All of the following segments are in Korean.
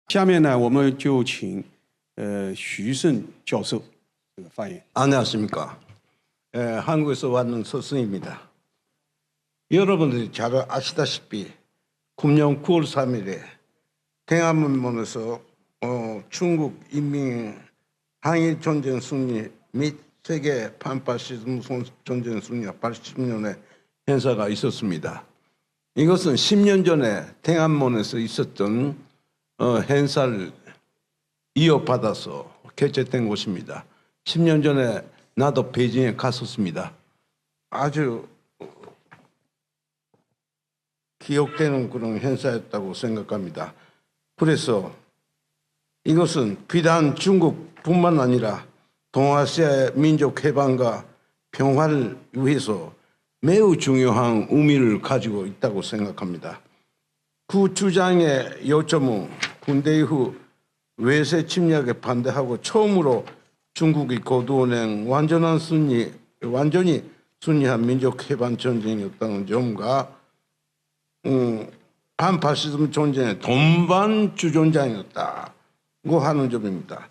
下面呢，我们就请徐胜教授这个发言。 안녕하십니까. 한국에서 왔는 서승입니다. 여러분들이 잘 아시다시피 금년 9월 3일에天安门에서 중국 인민 항일 전쟁 승리 및 세계 반파시즘 전쟁 승리 80년의 행사가 있었습니다. 이것은 10년 전에天安門에서 있었던 행사를 이어받아서 개최된 곳입니다. 10년 전에 나도 베이징에 갔었습니다. 아주 기억되는 그런 행사였다고 생각합니다. 그래서 이것은 비단 중국뿐만 아니라 동아시아의 민족 해방과 평화를 위해서 매우 중요한 의미를 가지고 있다고 생각합니다. 그 주장의 요점은 군대 이후 외세 침략에 반대하고 처음으로 중국이 거두어낸 완전히 순리한 민족 해방 전쟁이었다는 점과 반파시즘 전쟁의 동반 주전장이었다고 하는 점입니다.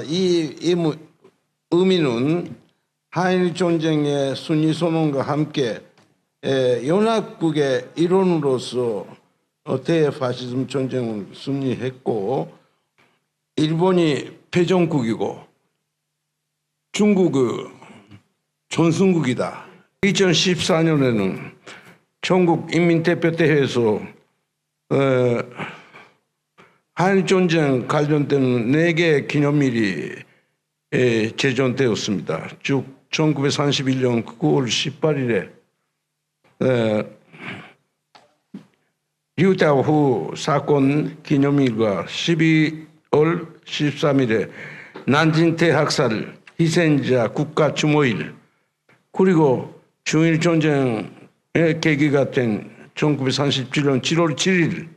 이 의미는 한일 전쟁의 순리 선언과 함께 연합국의 일원으로서 대파시즘 전쟁을 승리했고 일본이 패전국이고 중국은 전승국이다. 2014년에는 전국인민대표대회에서 한일전쟁 관련된 4개의 기념일이 제정되었습니다. 즉 1931년 9월 18일에 류다후 사건 기념일과 12월 13일에 난징 대학살 희생자 국가 추모일, 그리고 중일 전쟁의 계기가 된 1937년 7월 7일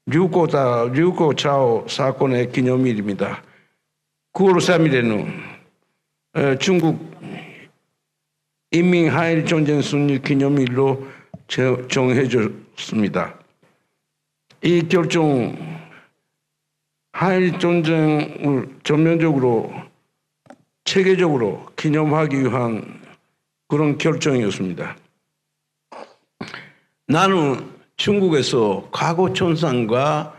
류고차오 사건의 기념일입니다. 9월 3일에는 중국 인민 한일 전쟁 승리 기념일로 정해졌습니다. 이 결정 한일 전쟁을 전면적으로 체계적으로 기념하기 위한 그런 결정이었습니다. 나는 중국에서 과거천상과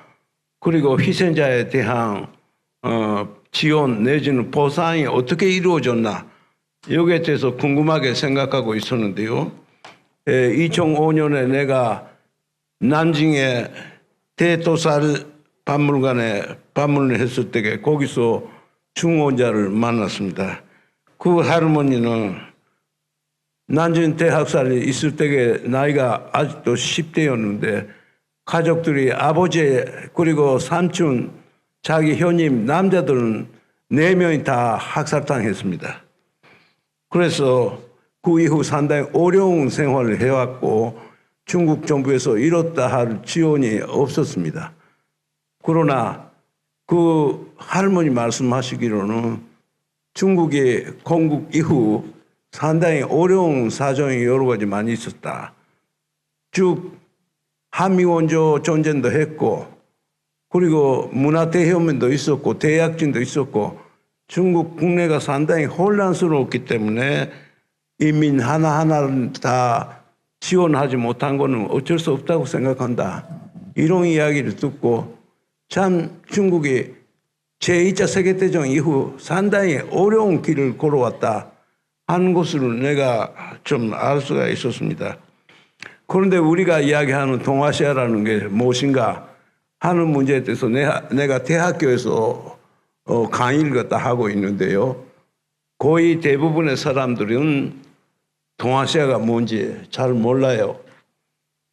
그리고 희생자에 대한 지원 내지는 보상이 어떻게 이루어졌나 여기에 대해서 궁금하게 생각하고 있었는데요. 2005년에 내가 난징의 대도살 박물관에 방문을 했을 때 거기서 중원자를 만났습니다. 그 할머니는 난징 대학살이 있을 때에 나이가 아직도 10대였는데 가족들이 아버지 그리고 삼촌 자기 현임 남자들은 4명이 다 학살당했습니다. 그래서 그 이후 상당히 어려운 생활을 해왔고 중국 정부에서 이렇다 할 지원이 없었습니다. 그러나 그 할머니 말씀하시기로는 중국의 건국 이후 상당히 어려운 사정이 여러 가지 많이 있었다. 즉 한미원조 전쟁도 했고 그리고 문화대혁명도 있었고 대약진도 있었고 중국 국내가 상당히 혼란스러웠기 때문에 인민 하나하나를 다 지원하지 못한 것은 어쩔 수 없다고 생각한다. 이런 이야기를 듣고 참 중국이 제2차 세계대전 이후 상당히 어려운 길을 걸어왔다 하는 것을 내가 좀 알 수가 있었습니다. 그런데 우리가 이야기하는 동아시아라는 게 무엇인가 하는 문제에 대해서 내가 대학교에서 강의를 갖다 하고 있는데요. 거의 대부분의 사람들은 동아시아가 뭔지 잘 몰라요.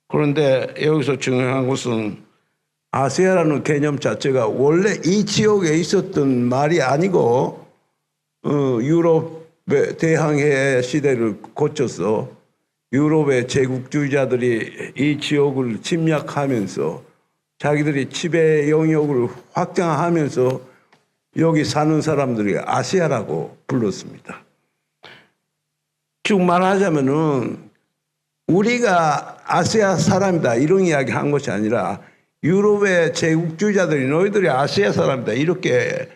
그런데 여기서 중요한 것은 아시아라는 개념 자체가 원래 이 지역에 있었던 말이 아니고 유럽의 대항해 시대를 거쳐서 유럽의 제국주의자들이 이 지역을 침략하면서 자기들이 지배 영역을 확장하면서 여기 사는 사람들이 아시아라고 불렀습니다. 쭉 말하자면은 우리가 아시아 사람이다 이런 이야기 한 것이 아니라 유럽의 제국주의자들이 너희들이 아시아 사람이다 이렇게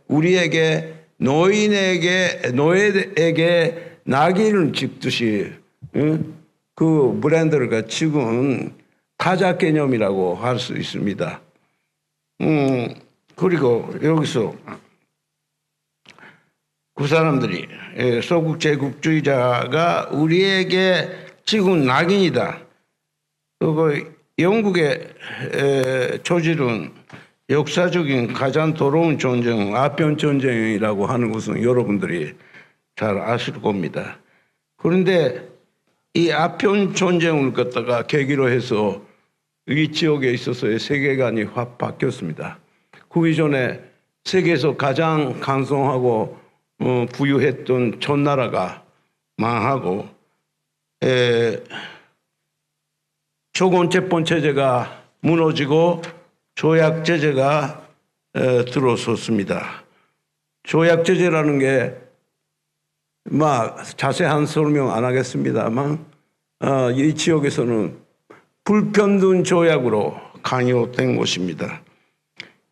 우리에게 노예에게 나귀를 짚듯이 그 브랜드를 찍은 타자 개념이라고 할 수 있습니다. 그리고 여기서 그 사람들이 소국 제국주의자가 우리에게 찍은 낙인이다. 그 영국의 조직은 역사적인 가장 더러운 전쟁, 아편 전쟁이라고 하는 것은 여러분들이 잘 아실 겁니다. 그런데 이 아편 전쟁을 갖다가 계기로 해서 이 지역에 있어서의 세계관이 확 바뀌었습니다. 그 이전에 세계에서 가장 강성하고 부유했던 전나라가 망하고 조건체권 체제가 무너지고 조약 제재가 들어섰습니다. 조약 제재라는 게 자세한 설명 안 하겠습니다만 이 지역에서는 불평등 조약으로 강요된 것입니다.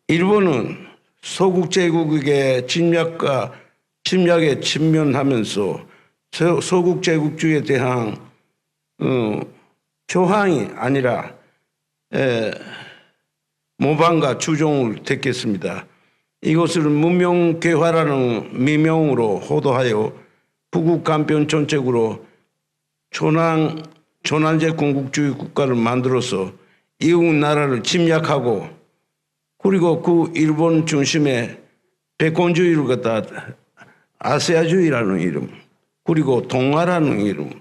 일본은 소국 제국의 침략에 직면하면서 소국 제국주의에 대한 조항이 아니라 모방과 추종을 택했습니다. 이것을 문명개화라는 미명으로 호도하여 북극 간편 정책으로 전환제 군국주의 국가를 만들어서 이웃 나라를 침략하고 그리고 그 일본 중심의 백권주의를 갖다 아시아주의라는 이름 그리고 동아라는 이름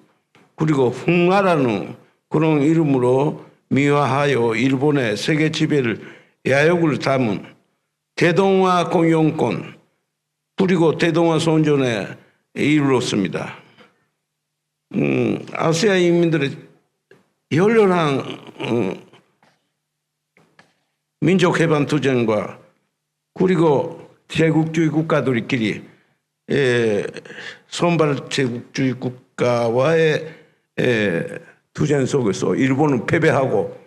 그리고 흥화라는 그런 이름으로 미화하여 일본의 세계 지배를 야욕을 담은 대동아 공영권 그리고 대동아 선전에 이르렀습니다. 아시아 인민들의 열렬한 민족해방 투쟁과 그리고 제국주의 국가들끼리 선발 제국주의 국가와의 투쟁 속에서 일본은 패배하고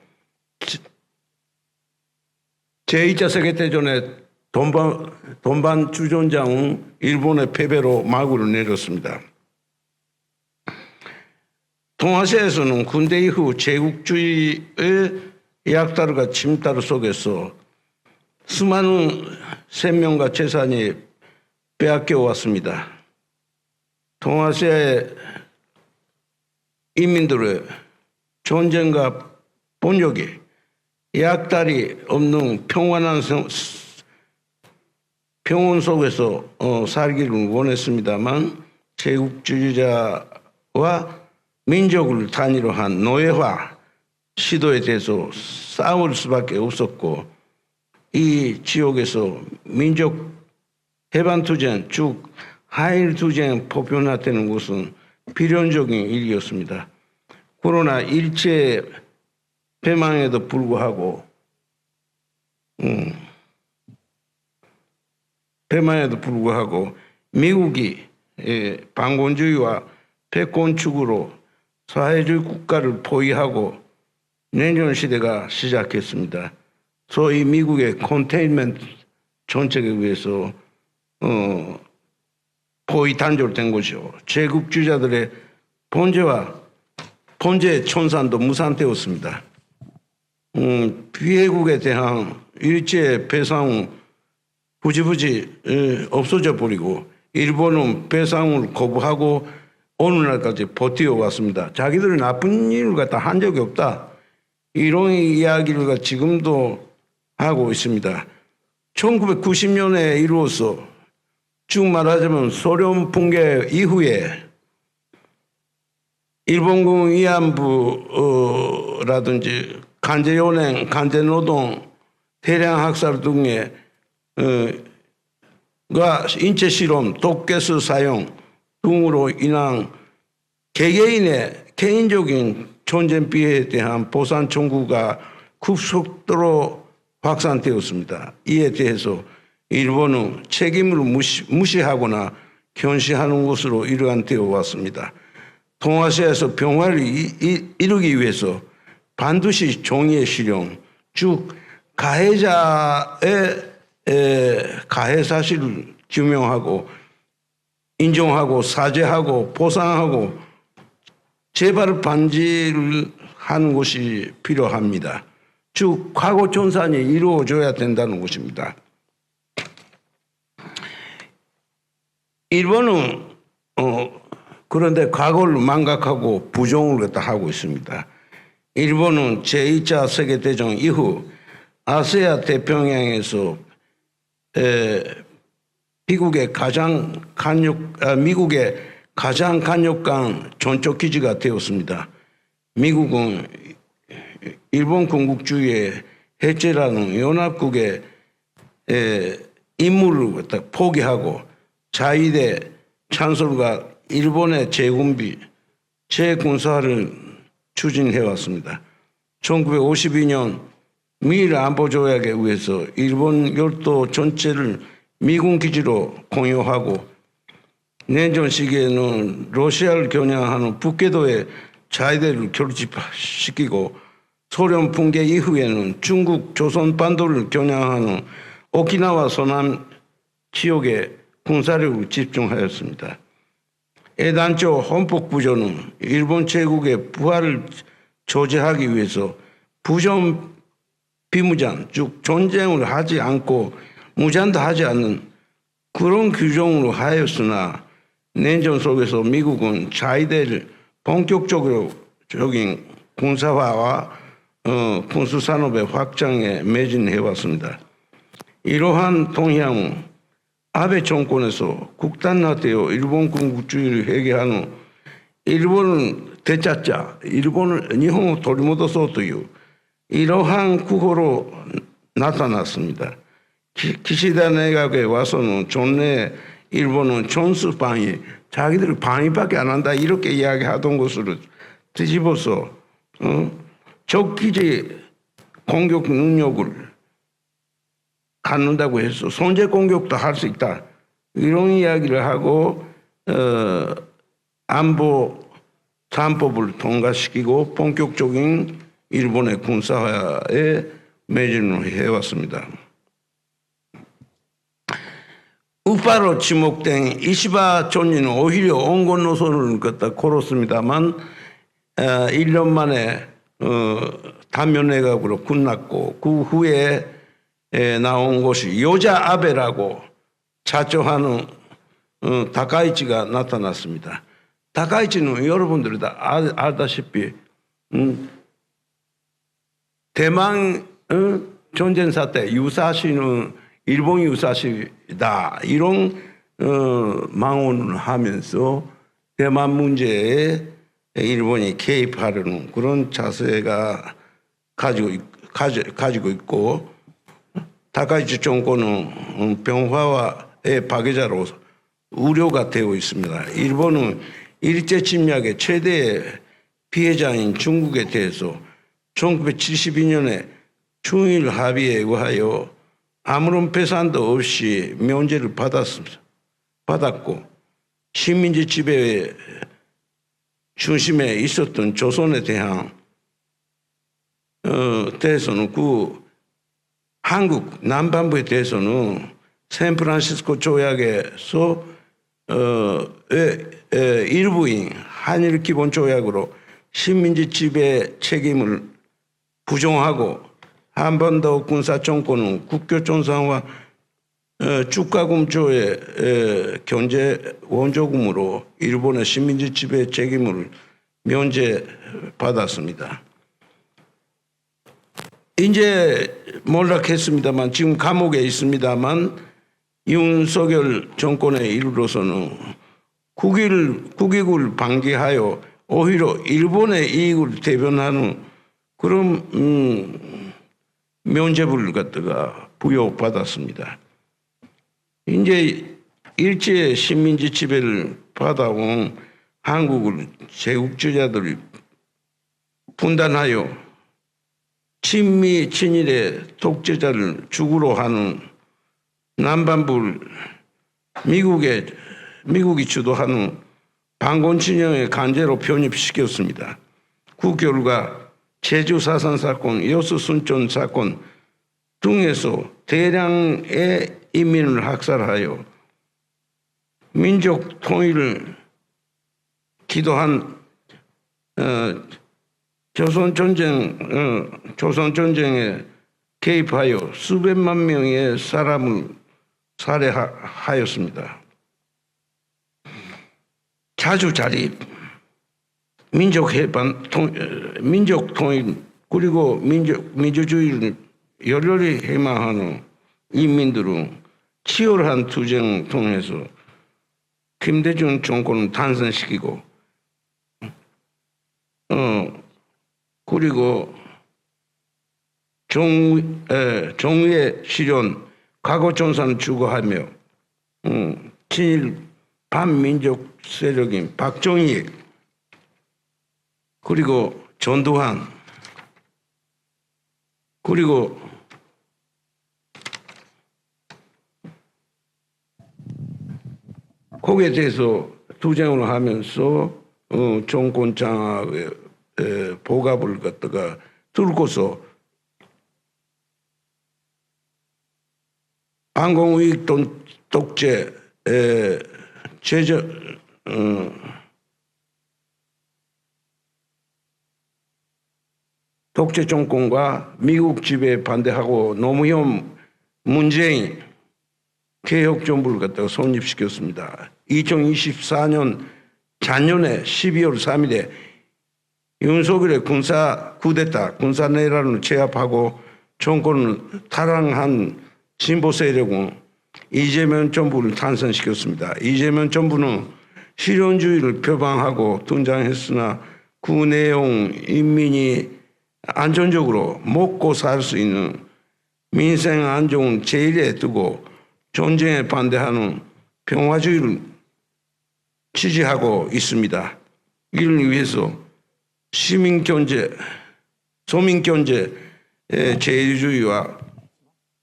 제2차 세계대전에 donban 주전장은 일본의 패배로 마구를 내렸습니다. 동아시아에서는 군대 이후 제국주의의 약탈과 침탈 속에서 수많은 생명과 재산이 빼앗겨 왔습니다. 동아시아의 인민들의 전쟁과 본역이 약탈이 없는 평온한 평온 속에서 살기를 원했습니다만 제국주의자와 민족을 단위로 한 노예화 시도에 대해서 싸울 수밖에 없었고 이 지역에서 민족 해방투쟁, 즉 한일투쟁 보편화되는 것은 필연적인 일이었습니다. 그러나 일제 패망에도 불구하고 미국이 반권주의와 패권축으로 사회주의 국가를 포위하고 냉전 시대가 시작했습니다. 소위 미국의 컨테인먼트 정책에 의해서 포위 단절된 것이죠. 제국주의자들의 본제 청산도 무산되었습니다. 비회국에 대한 일제 배상 부지부지 없어져 버리고 일본은 배상을 거부하고 어느 날까지 버텨왔습니다. 자기들은 나쁜 일을 갖다 한 적이 없다. 이런 이야기를 지금도 하고 있습니다. 1990년에 이루어서 쭉 말하자면 소련 붕괴 이후에 일본군 위안부라든지 강제연행, 강제노동, 대량 학살 등의 인체 실험, 독가스 사용 등으로 인한 개개인의 개인적인 전쟁 피해에 대한 보상 청구가 급속도로 확산되었습니다. 이에 대해서 일본은 책임을 무시하거나 견시하는 것으로 일관되어 왔습니다. 동아시아에서 평화를 이루기 위해서 반드시 정의의 실현, 즉 가해자의 가해 사실을 규명하고 인정하고 사죄하고 보상하고 재발 방지를 하는 것이 필요합니다. 즉 과거 청산이 이루어져야 된다는 것입니다. 일본은 그런데 과거를 망각하고 부정을 갖다 하고 있습니다. 일본은 제2차 세계대전 이후 아세아 태평양에서 미국의 가장 강력한 전적 기지가 되었습니다. 미국은 일본 군국주의의 해체라는 연합국의 임무를 갖다 포기하고 자위대 창설과 일본의 재군비, 재군사를 추진해 왔습니다. 1952년 미일 안보조약에 의해서 일본 열도 전체를 미군 기지로 공유하고 내전 시기에는 러시아를 겨냥하는 북궤도에 자위대를 결집시키고 소련 붕괴 이후에는 중국 조선반도를 겨냥하는 오키나와 서남 지역에 군사력을 집중하였습니다. 애당초 헌법 구조는 일본 제국의 부활을 저지하기 위해서 부정 비무장, 즉 전쟁을 하지 않고 무장도 하지 않는 그런 규정으로 하였으나 내전 속에서 미국은 자위대를 본격적인 군사화와 군수산업의 확장에 매진해왔습니다. 이러한 동향은 아베 정권에서 국단화되어 일본 군국주의를 회개한 일본은 되찾자, 일본을 일본을 돌리戻そうという 이러한 구호로 나타났습니다. 기시다 내각에 와서는 전에 일본은 전수방위, 자기들 방위밖에 안 한다 이렇게 이야기하던 것을 뒤집어서 적기지 공격 능력을 갖는다고 해서 선제 공격도 할 수 있다 이런 이야기를 하고 안보 3법을 통과시키고 본격적인 일본의 군사화에 매진을 해왔습니다. 우파로 지목된 이시바 존리는 오히려 온건 노선을 갖다 걸었습니다만 1년 만에 단면내각으로 끝났고 그 후에 나온 것이 여자 아베라고 자처하는 다카이치가 나타났습니다. 다카이치는 여러분들이 다 알다시피 대만 전쟁사 때 유사시는 일본 유사시다 이런 망언을 하면서 대만 문제에 일본이 개입하려는 그런 자세가 가지고 있고 다카이치 정권은 병화와의 파괴자로 우려가 되어 있습니다. 일본은 일제 침략의 최대 피해자인 중국에 대해서 1972년에 중일 합의에 의하여 아무런 배산도 없이 면제를 받았고 식민지 지배의 중심에 있었던 조선에 대한 대해서는 그 한국 남반부에 대해서는 샌프란시스코 조약에서 일부인 한일 기본 조약으로 식민지 지배 책임을 부정하고 한반도 군사 정권은 국교 정상화 주가금조의 경제 원조금으로 일본의 식민지 지배 책임을 면제받았습니다. 이제 몰락했습니다만 지금 감옥에 있습니다만 윤석열 정권에 이르러서는 국익을 방기하여 오히려 일본의 이익을 대변하는 그런 면죄부를 갖다가 부여받았습니다. 이제 일제 식민지 지배를 받아온 한국을 제국주의자들이 분단하여 친미 친일의 독재자를 죽으로 하는 남반부를 미국이 주도하는 반권 진영에 강제로 편입시켰습니다. 그 결과 제주 사산 사건, 여수 순천 사건 등에서 대량의 인민을 학살하여 민족 통일을 기도한 조선 전쟁에 개입하여 수백만 명의 사람을 살해하였습니다. 자주 자립, 민족 통일 그리고 민주주의를 열렬히 희망하는 인민들은 치열한 투쟁을 통해서 김대중 정권을 탄생시키고 그리고 정의의 실현, 과거존산을 추구하며 친일 반민족 세력인 박정희 그리고 전두환 그리고 거기에 대해서 투쟁을 하면서 정권 장악의 보갑을 갖다가 들고서 안공우익 독재 독재 정권과 미국 지배에 반대하고 노무현 문재인 개혁 정부를 갖다가 성립시켰습니다. 2024년 작년에 12월 3일에 윤석열의 군사 쿠데타, 군사 내란을 제압하고 정권을 탈환한 진보 세력은 이재명 정부를 탄생시켰습니다. 이재명 정부는 실현주의를 표방하고 등장했으나 그 내용 인민이 안전적으로 먹고 살 수 있는 민생 안정을 제일에 두고 전쟁에 반대하는 평화주의를 지지하고 있습니다. 이를 위해서 시민경제, 소민경제 제일주의와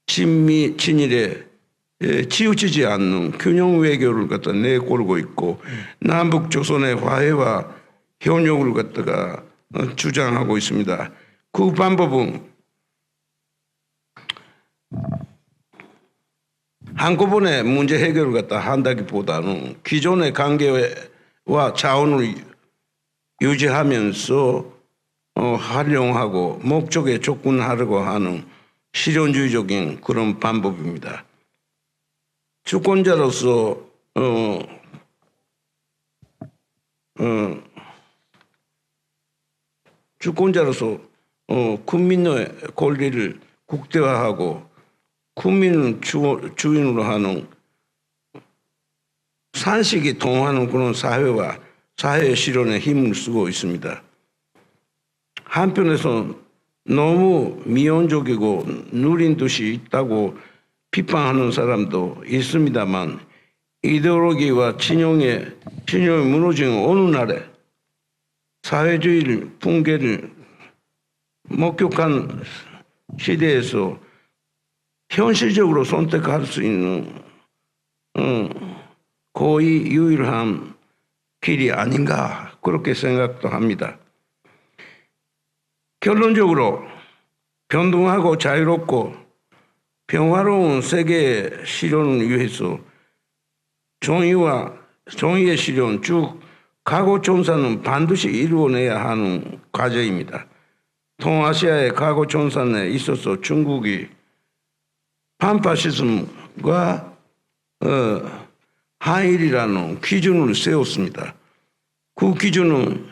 친일에 치우치지 않는 균형 외교를 갖다 내걸고 있고 남북 조선의 화해와 협력을 갖다가 주장하고 있습니다. 그 방법은 한꺼번에 문제 해결을 갖다 한다기보다는 기존의 관계와 자원을 유지하면서 활용하고 목적에 접근하려고 하는 실현주의적인 그런 방법입니다. 주권자로서 국민의 권리를 국대화하고 국민을 주인으로 하는 산식이 통하는 그런 사회와 사회 실현에 힘을 쓰고 있습니다. 한편에서 너무 미온적이고 누린 듯이 있다고 비판하는 사람도 있습니다만 이데올로기와 진영이 무너진 어느 날에 사회주의 붕괴를 목격한 시대에서 현실적으로 선택할 수 있는 거의 유일한 길이 아닌가 그렇게 생각도 합니다. 결론적으로 평등하고 자유롭고 평화로운 세계 실현을 위해서 정의의 실현, 즉 과거존산은 반드시 이루어내야 하는 과제입니다. 동아시아의 과거존산에 있어서 중국이 판파시즘과 한일이라는 기준을 세웠습니다. 그 기준은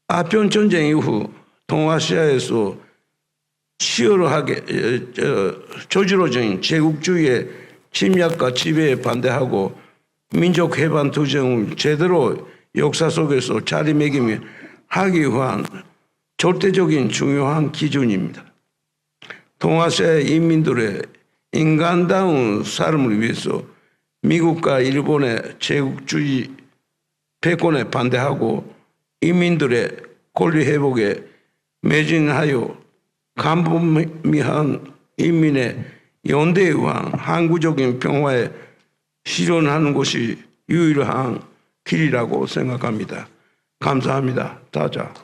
아편전쟁 이후 동아시아에서 치열하게 저지러진 제국주의의 침략과 지배에 반대하고 민족 해방 투쟁을 제대로 역사 속에서 자리매김하기 위한 절대적인 중요한 기준입니다. 동아시아의 인민들의 인간다운 삶을 위해서 미국과 일본의 제국주의 패권에 반대하고 인민들의 권리 회복에 매진하여 간범위한 인민의 연대에 의한 항구적인 평화에 실현하는 것이 유일한 길이라고 생각합니다. 감사합니다. 다자.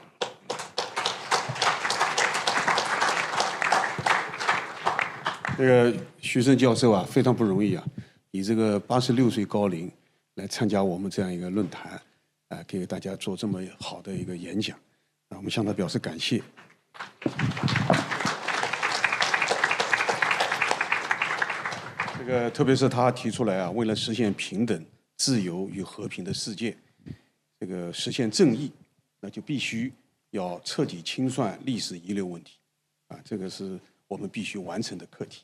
这个徐胜教授啊，非常不容易啊，以这个86岁高龄来参加我们这样一个论坛，给大家做这么好的一个演讲，我们向他表示感谢。这个特别是他提出来啊，为了实现平等、自由与和平的世界，这个实现正义，那就必须要彻底清算历史遗留问题，这个是我们必须完成的课题。